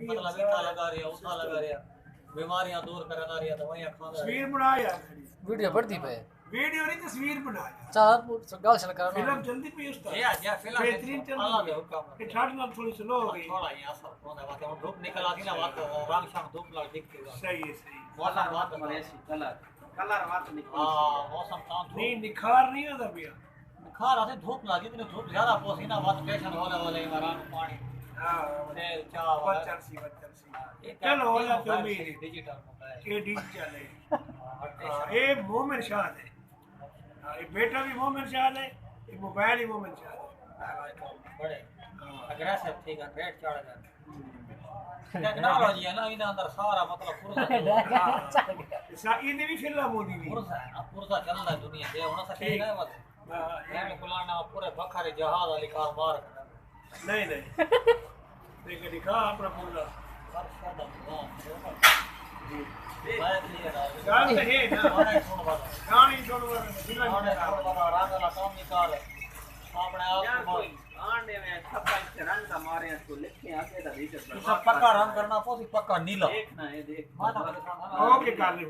मतलब मीठा लगा रही है, उठा लगा रही है, बीमारियां दूर करना रही है, दवाइयां खा रही है। तस्वीर बना यार, वीडियो बढ़ती पे वीडियो नहीं तस्वीर बना यार। चार गाल छल करना फिल्म जल्दी पे उस्ताद या फिल्म बेहतरीन चल अल्लाह रही दे है। हुक्म ये ठाट नाल थोड़ी स्लो हो गई। थोड़ा ये असर होने वाला है, धूप निकल आती ना बात रंग शाम धूप लग दिखती है। सही है सही। मौसम बात हमारे कलर कलर बात निकल हां मौसम काम नहीं निखार नहीं होता भैया। खा रहा थे धूप लगी इतनी धूप ज्यादा पसीना बात टेंशन होने वाले इमरान पानी हां तेल चाय बच्चन सी चलो हो जा तो भी डिजिटल मोबाइल ये डिजिटल है। ये मोमिन शाह है। ये बेटा भी मोमिन शाह है, ये मोबाइल ही मोमिन शाह है। बड़े अग्रेसिव ठीक है, रेट चढ़ गया टेक्नोलॉजी है ना, इन अंदर सारा मतलब पुरसा इन्हें भी फिल्म मोदी भी पुरसा चल रहा है दुनिया दे होना सके है बस मैं बुलाना पूरे बखरे जहाज वाली कार मार नहीं देख दिखा अपना पूरा गाल तो है ना कहानी छोड़ रांगला काम निकाल अपने आप को आने में छप्पा रंग का मारे तो लिखे आगे का भीतर सब पक्का रंग करना पोसी पक्का नीला देख ना ये देख ओके कर ले।